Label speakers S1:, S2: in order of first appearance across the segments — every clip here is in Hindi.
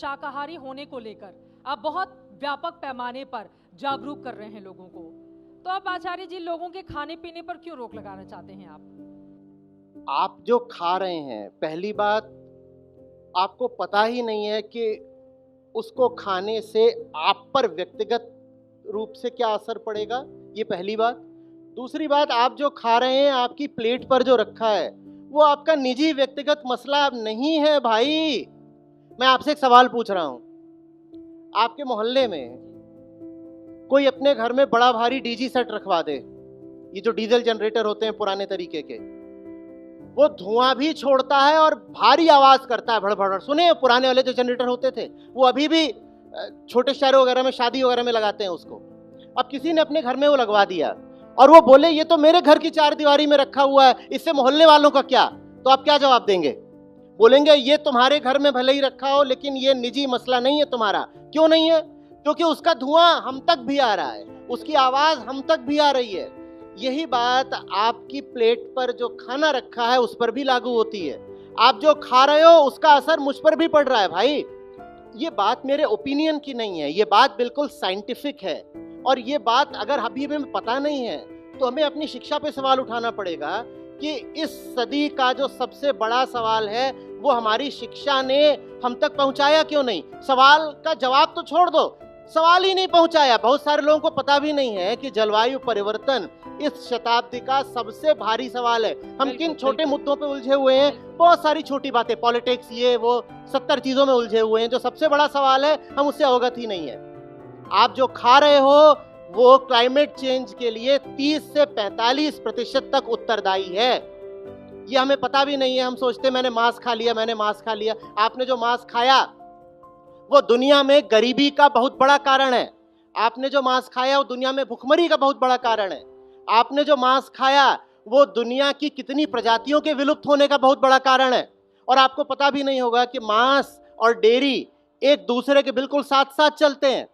S1: शाकाहारी होने को लेकर आप बहुत व्यापक पैमाने पर जागरूक कर रहे हैं लोगों को, तो आप आचार्य जी लोगों के खाने पीने पर क्यों रोक लगाना चाहते हैं
S2: आप जो खा रहे हैं, पहली बात आपको पता ही नहीं है कि उसको खाने से आप पर व्यक्तिगत रूप से क्या असर पड़ेगा, ये पहली बात। दूसरी बात, आप जो खा रहे हैं, आपकी प्लेट पर जो रखा है वो आपका निजी व्यक्तिगत मसला नहीं है भाई। मैं आपसे एक सवाल पूछ रहा हूं, आपके मोहल्ले में कोई अपने घर में बड़ा भारी डीजी सेट रखवा दे, ये जो डीजल जनरेटर होते हैं पुराने तरीके के, वो धुआं भी छोड़ता है और भारी आवाज करता है, भड़भड़। सुने पुराने वाले जो जनरेटर होते थे, वो अभी भी छोटे शहरों वगैरह में, शादी वगैरह में लगाते हैं उसको। अब किसी ने अपने घर में वो लगवा दिया और वो बोले ये तो मेरे घर की चार दीवारी में रखा हुआ है, इससे मोहल्ले वालों का क्या? तो आप क्या जवाब देंगे? बोलेंगे ये तुम्हारे घर में भले ही रखा हो, लेकिन ये निजी मसला नहीं है तुम्हारा। क्यों नहीं है? क्योंकि उसका धुआं हम तक भी आ रहा है, उसकी आवाज हम तक भी आ रही है। यही बात आपकी प्लेट पर जो खाना रखा है उस पर भी लागू होती है। आप जो खा रहे हो उसका असर मुझ पर भी पड़ रहा है भाई। ये बात मेरे ओपिनियन की नहीं है, ये बात बिल्कुल साइंटिफिक है। और ये बात अगर अभी हमें पता नहीं है तो हमें अपनी शिक्षा पे सवाल उठाना पड़ेगा कि इस सदी का जो सबसे बड़ा सवाल है वो हमारी शिक्षा ने हम तक पहुंचाया क्यों नहीं। सवाल का जवाब तो छोड़ दो, सवाल ही नहीं पहुंचाया। बहुत सारे लोगों को पता भी नहीं है कि जलवायु परिवर्तन इस शताब्दी का सबसे भारी सवाल है। हम किन छोटे मुद्दों पे उलझे हुए हैं, बहुत सारी छोटी बातें, पॉलिटिक्स, ये वो 70 चीजों में उलझे हुए हैं। जो सबसे बड़ा सवाल है हम उससे अवगत ही नहीं है। आप जो खा रहे हो वो क्लाइमेट चेंज के लिए 30 से 45% तक उत्तरदायी है। ये हमें पता भी नहीं है। हम सोचते मैंने मांस खा लिया, मैंने मांस खा लिया। आपने जो मांस खाया वो दुनिया में गरीबी का बहुत बड़ा कारण है। आपने जो मांस खाया वो दुनिया में भुखमरी का बहुत बड़ा कारण है। आपने जो मांस खाया वो दुनिया की कितनी प्रजातियों के विलुप्त होने का बहुत बड़ा कारण है। और आपको पता भी नहीं होगा कि मांस और डेयरी एक दूसरे के बिल्कुल साथ साथ चलते हैं।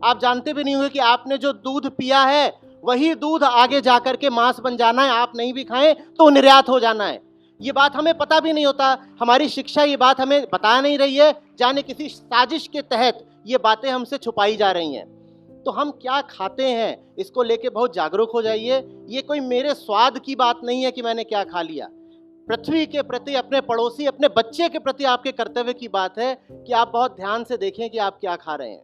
S2: आप जानते भी नहीं होंगे कि आपने जो दूध पिया है वही दूध आगे जाकर के मांस बन जाना है। आप नहीं भी खाएं तो निर्यात हो जाना है। ये बात हमें पता भी नहीं होता। हमारी शिक्षा ये बात हमें बता नहीं रही है। जाने किसी साजिश के तहत ये बातें हमसे छुपाई जा रही हैं। तो हम क्या खाते हैं इसको लेके बहुत जागरूक हो जाइए। ये कोई मेरे स्वाद की बात नहीं है कि मैंने क्या खा लिया। पृथ्वी के प्रति, अपने पड़ोसी, अपने बच्चे के प्रति आपके कर्तव्य की बात है कि आप बहुत ध्यान से देखें कि आप क्या खा रहे हैं।